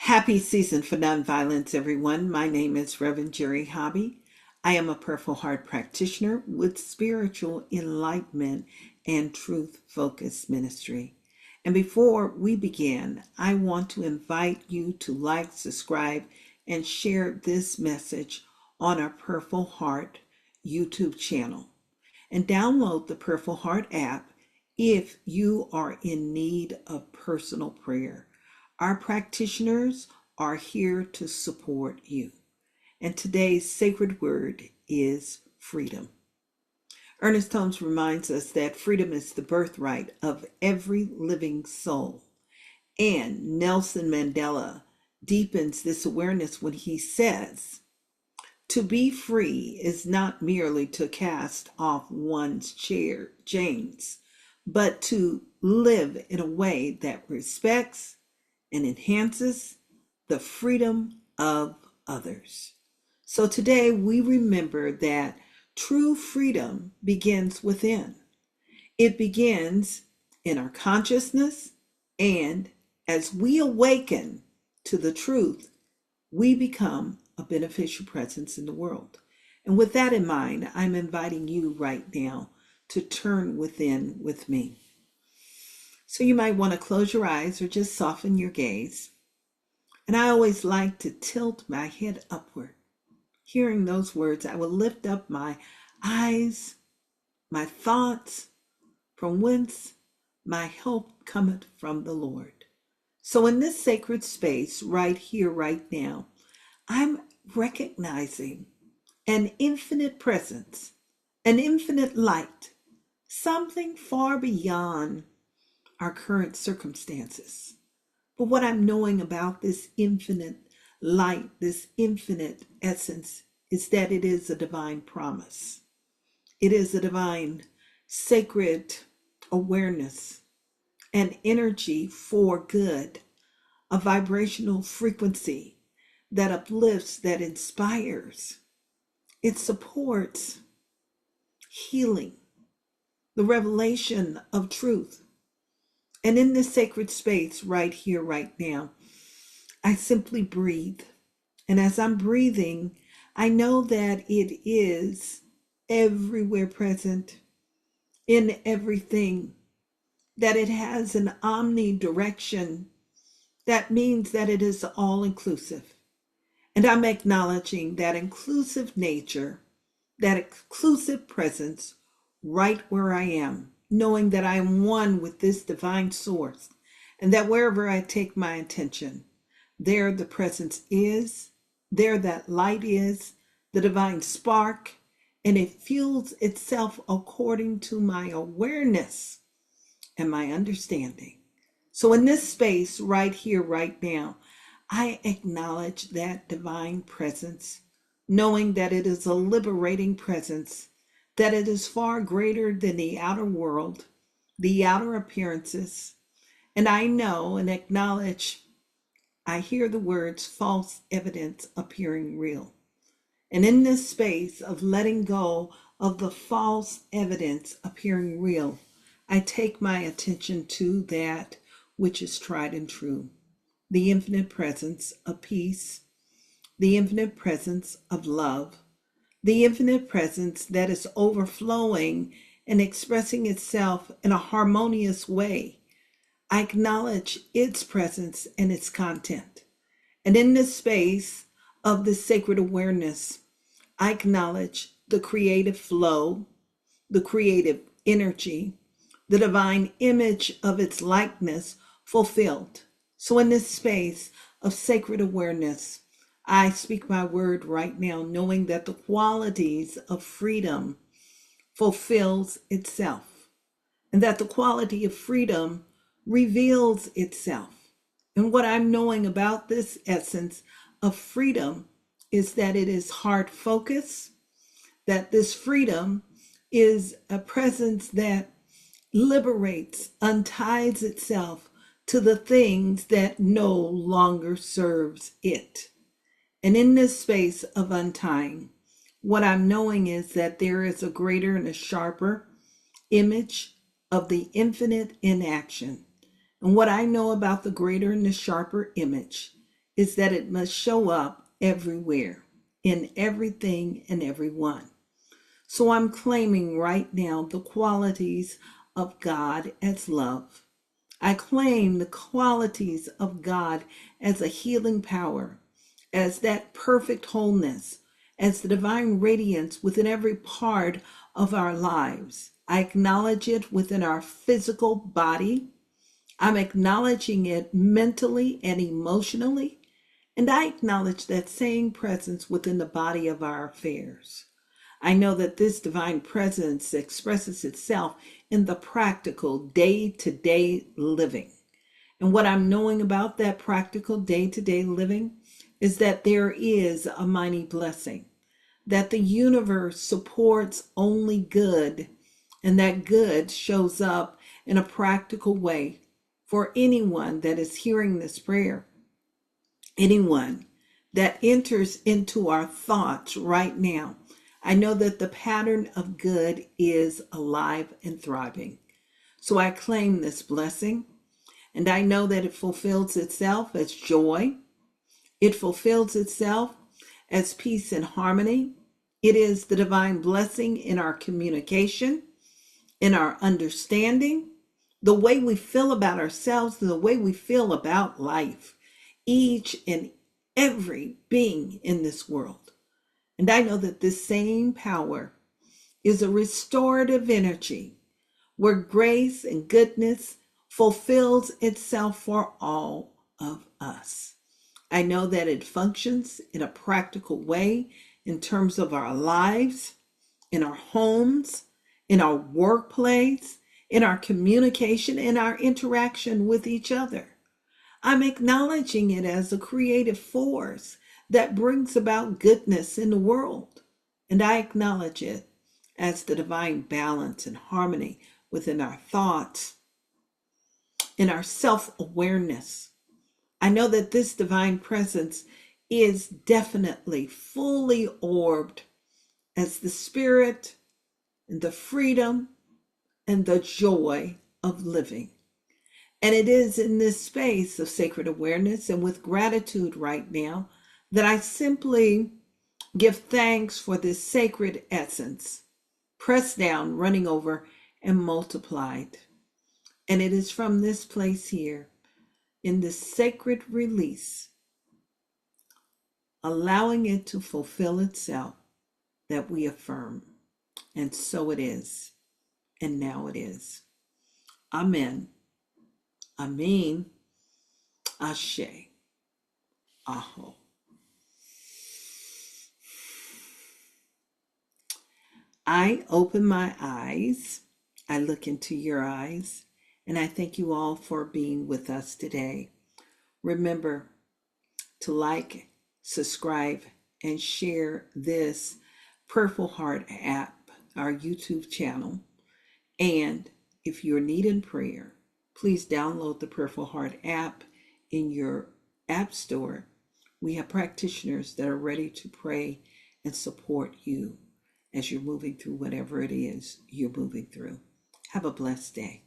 Happy season for nonviolence, everyone. My name is Reverend Jerry Hobby. I am a Purple Heart practitioner with spiritual enlightenment and truth focused ministry. And before we begin, I want to invite you to like, subscribe, and share this message on our Purple Heart YouTube channel. And download the Purple Heart app if you are in need of personal prayer. Our practitioners are here to support you. And today's sacred word is freedom. Ernest Holmes reminds us that freedom is the birthright of every living soul. And Nelson Mandela deepens this awareness when he says, to be free is not merely to cast off one's chains, but to live in a way that respects and enhances the freedom of others. So today we remember that true freedom begins within. It begins in our consciousness, and as we awaken to the truth, we become a beneficial presence in the world. And with that in mind, I'm inviting you right now to turn within with me. So you might want to close your eyes or just soften your gaze. And I always like to tilt my head upward. Hearing those words, I will lift up my eyes, my thoughts, from whence my help cometh from the Lord. So in this sacred space, right here, right now, I'm recognizing an infinite presence, an infinite light, something far beyond our current circumstances. But what I'm knowing about this infinite light, this infinite essence, is that it is a divine promise. It is a divine sacred awareness, an energy for good, a vibrational frequency that uplifts, that inspires. It supports healing, the revelation of truth. And in this sacred space right here, right now, I simply breathe. And as I'm breathing, I know that it is everywhere present, in everything, that it has an omnidirection. That means that it is all inclusive. And I'm acknowledging that inclusive nature, that inclusive presence right where I am, knowing that I am one with this divine source, and that wherever I take my attention, there the presence is, there that light is, the divine spark, and it fuels itself according to my awareness and my understanding. So in this space right here, right now, I acknowledge that divine presence, knowing that it is a liberating presence, that it is far greater than the outer world, the outer appearances. And I know and acknowledge, I hear the words false evidence appearing real. And in this space of letting go of the false evidence appearing real, I take my attention to that which is tried and true, the infinite presence of peace, the infinite presence of love, the infinite presence that is overflowing and expressing itself in a harmonious way. I acknowledge its presence and its content. And in this space of this sacred awareness, I acknowledge the creative flow, the creative energy, the divine image of its likeness fulfilled. So in this space of sacred awareness, I speak my word right now, knowing that the qualities of freedom fulfills itself, and that the quality of freedom reveals itself. And what I'm knowing about this essence of freedom is that it is heart focus, that this freedom is a presence that liberates, unties itself to the things that no longer serves it. And in this space of untying, what I'm knowing is that there is a greater and a sharper image of the infinite in action. And what I know about the greater and the sharper image is that it must show up everywhere, in everything and everyone. So I'm claiming right now the qualities of God as love. I claim the qualities of God as a healing power, as that perfect wholeness, as the divine radiance within every part of our lives. I acknowledge it within our physical body. I'm acknowledging it mentally and emotionally. And I acknowledge that same presence within the body of our affairs. I know that this divine presence expresses itself in the practical day-to-day living. And what I'm knowing about that practical day-to-day living is that there is a mighty blessing, that the universe supports only good, and that good shows up in a practical way for anyone that is hearing this prayer, anyone that enters into our thoughts right now. I know that the pattern of good is alive and thriving. So I claim this blessing, and I know that it fulfills itself as joy. It fulfills itself as peace and harmony. It is the divine blessing in our communication, in our understanding, the way we feel about ourselves, and the way we feel about life, each and every being in this world. And I know that this same power is a restorative energy where grace and goodness fulfills itself for all of us. I know that it functions in a practical way in terms of our lives, in our homes, in our workplace, in our communication, in our interaction with each other. I'm acknowledging it as a creative force that brings about goodness in the world. And I acknowledge it as the divine balance and harmony within our thoughts, in our self-awareness. I know that this divine presence is definitely fully orbed as the spirit and the freedom and the joy of living. And it is in this space of sacred awareness and with gratitude right now that I simply give thanks for this sacred essence, pressed down, running over, and multiplied. And it is from this place here, in this sacred release, allowing it to fulfill itself, that we affirm. And so it is, and now it is. Amen. Amen. Ashe. Aho. I open my eyes, I look into your eyes, and I thank you all for being with us today. Remember to like, subscribe, and share this Purple Heart app, our YouTube channel. And if you're needing prayer, please download the Purple Heart app in your app store. We have practitioners that are ready to pray and support you as you're moving through whatever it is you're moving through. Have a blessed day.